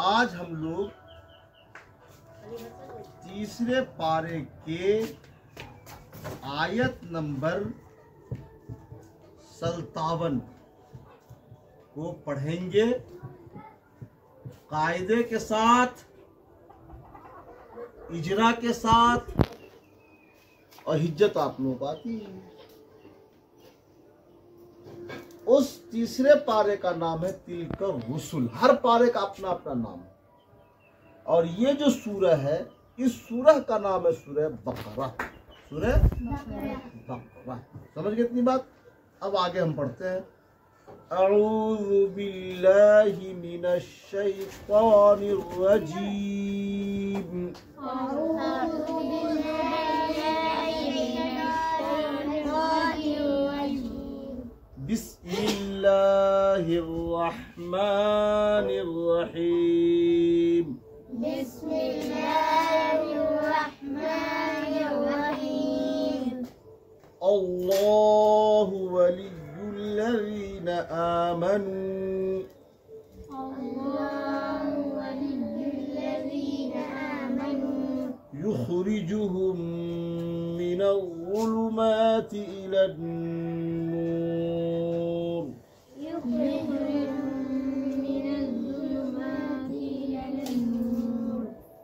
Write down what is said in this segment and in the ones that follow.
آج ہم لوگ تیسرے پارے کے آیت نمبر 57 کو پڑھیں گے قاعدے کے ساتھ، اجرا کے ساتھ، اور حجت آپ لوگوں کو آتی ہے۔ اس تیسرے پارے کا نام ہے تلک الرسل۔ ہر پارے کا اپنا اپنا نام ہے، اور یہ جو سورہ ہے اس سورہ کا نام ہے سورہ بقرہ۔ سورہ بقرہ، سمجھ گئے اتنی بات؟ اب آگے ہم پڑھتے ہیں۔ اعوذ باللہ من الشیطان الرجیم، بسم اللہ الرحمن الرحیم، بسم اللہ الرحمن الرحیم، اللہ ولی الذین آمنوا، اللہ ولی الذین آمنوا، یخرجہم من الظلمات الی النور، یخرجہم من الظلمات إلى النور،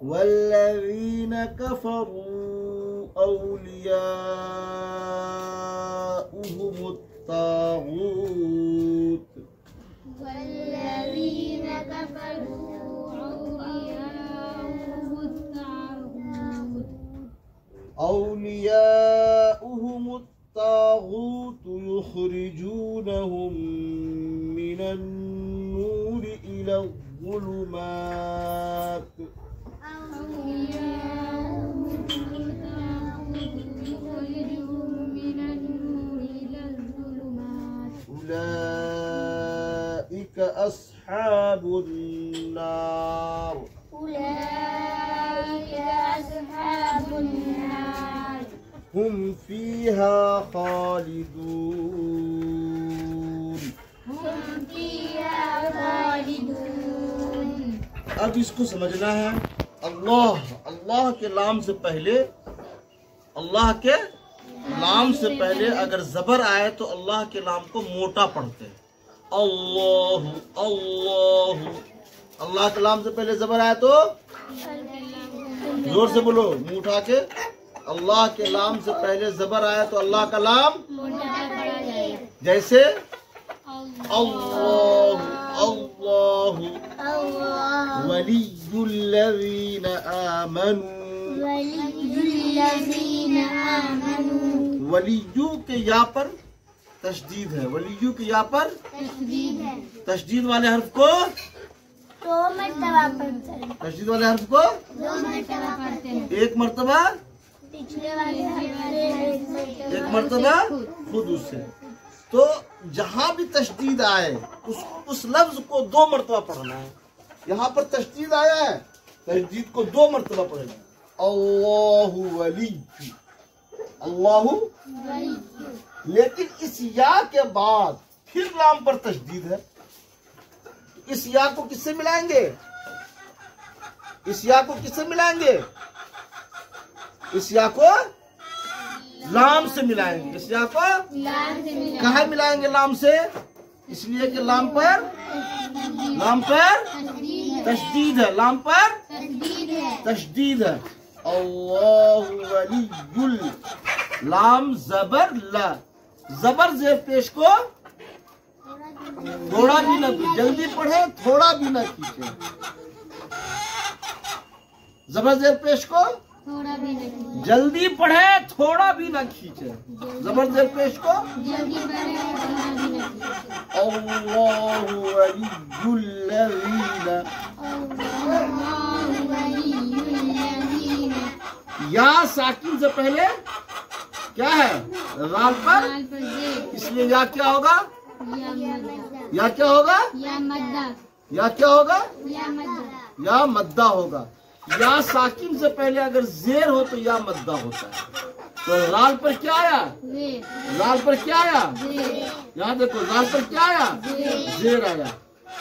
والذین کفروا اولیاؤہم الطاغوت، والذین کفروا أولياؤهم الطاغوت، اولیاؤہم الطاغوت یخرجونہم من النور الی الظلمات، أولياؤهم الطاغوت يخرجهم من النور إلى الظلمات، اولئک اصحاب النار، أولئك أصحاب النار، ہم فیہا خالدون۔ هم فيها خالدون۔ اب اس کو سمجھنا ہے، اللہ کے لام سے پہلے، اللہ کے لام سے پہلے اگر زبر آئے تو اللہ کے لام کو موٹا پڑھتے ہیں۔ اللہ، اللہ، اللہ کے لام سے پہلے زبر آئے تو زور سے بولو، منہ اٹھا کے۔ اللہ کے لام سے پہلے زبر آئے تو اللہ کا لام جیسے اللہ، اللہ، ولی الذین آمنوا، الذین آمنوا، ولیو کے یا پر تشدید ہے، ولیو کے یا پر تشدید ہے، تشدید والے حرف کو، دو مرتبہ پڑھتے ہیں، تشدید والے حرف کو دو مرتبہ پڑھتے ہیں، ایک مرتبہ، پچھلے والے ایک مرتبہ خود اس سے۔ تو جہاں بھی تشدید آئے اس لفظ کو دو مرتبہ پڑھنا ہے۔ یہاں پر تشدید آیا ہے، تشدید کو دو مرتبہ پڑھنا ہے۔ اللہ ولی، اللہ، لیکن اس یا کے بعد پھر لام پر تشدید ہے، اس یا کو کس سے ملائیں گے؟ اس یا کو کس سے ملائیں گے؟ اس یا کو لام سے ملائیں گے، اس یا کو کہاں ملائیں گے؟ لام سے، اس لیے کہ لام پر تشدید ہے، لام پر تشدید ہے۔ اللہ ولی لام زبر لا، زبر زیر پیش کو تھوڑا بھی نہ جلدی پڑھے، تھوڑا بھی نہ کھینچے۔ زبر زیر پیش کو تھوڑا بھی نہیں، جلدی پڑھے، تھوڑا بھی نہ کھینچے۔ زبر زیر پیش کو جلدی پڑھے، تھوڑا بھی نہیں، اللہ ولی الذین، اللہ ولی الذین، یا ساکن سے پہلے کیا ہے؟ رال پر، اس لیے یا کیا ہوگا؟ یا کیا ہوگا؟ یا کیا ہوگا؟ یا مدہ ہوگا۔ یا ساکن سے پہلے اگر زیر ہو تو یا مدہ ہوتا ہے۔ تو رال پر کیا آیا؟ رال پر کیا آیا؟ یہاں دیکھو، رال پر کیا آیا؟ زیر آیا۔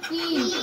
3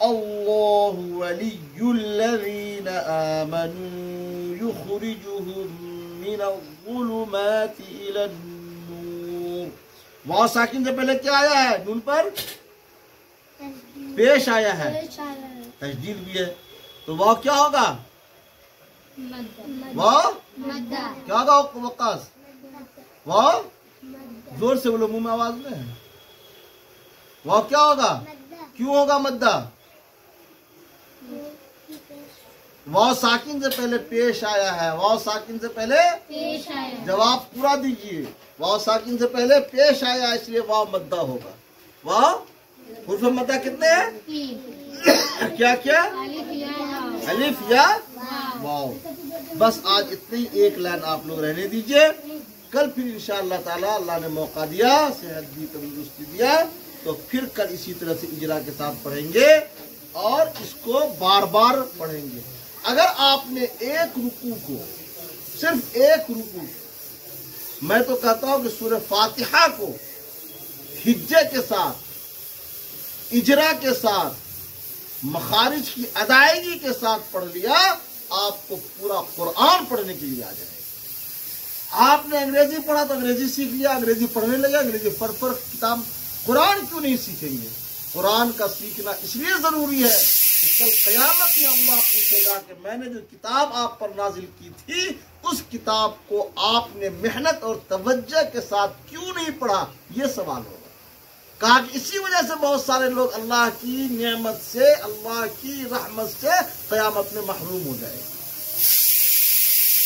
اللہ ولی الذین آمنوا یخرجهم من الظلمات الى النور. واو ساکن سے پہلے کیا آیا ہے؟ نون پر پیش آیا ہے، تشدید بھی ہے، تو واو کیا ہوگا؟ واو کیا ہوگا وقاص؟ واو زور سے بولو، منہ میں آواز میں ہے. واو کیا ہوگا؟ کیوں ہوگا مدہ؟ واو ساکن سے پہلے پیش آیا ہے، واو ساکن سے پہلے جواب پورا دیجئے. واو ساکن سے پہلے پیش آیا اس لیے واو مدہ ہوگا. واو حروف مدہ کتنے ہیں؟ کیا کیا؟ الف یا واو. بس آج اتنی ایک لائن آپ لوگ رہنے دیجئے. کل پھر انشاءاللہ تعالی اللہ نے موقع دیا، صحت دی، تندرستی دیا، تو پھر کل اسی طرح سے اجرا کے ساتھ پڑھیں گے اور اس کو بار بار پڑھیں گے. اگر آپ نے ایک رکوع کو، صرف ایک رکوع، میں تو کہتا ہوں کہ سورہ فاتحہ کو ہجے کے ساتھ، اجرا کے ساتھ، مخارج کی ادائیگی کے ساتھ پڑھ لیا، آپ کو پورا قرآن پڑھنے کے لیے آ جائے گا. آپ نے انگریزی پڑھا تو انگریزی سیکھ لیا، انگریزی پڑھنے لگا، انگریزی پڑھ کتاب قرآن کیوں نہیں سیکھیں گے؟ قرآن کا سیکھنا اس لیے ضروری ہے کہ کل قیامت میں اللہ پوچھے گا کہ میں نے جو کتاب آپ پر نازل کی تھی اس کتاب کو آپ نے محنت اور توجہ کے ساتھ کیوں نہیں پڑھا، یہ سوال ہوگا. کہا کہ اسی وجہ سے بہت سارے لوگ اللہ کی نعمت سے، اللہ کی رحمت سے قیامت میں محروم ہو جائے گا.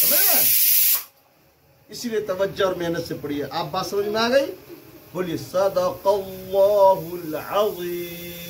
سمجھ میں؟ اسی لیے توجہ اور محنت سے پڑھیے. آپ بات سمجھ میں آ گئی؟ بولیے صدق اللہ العظیم.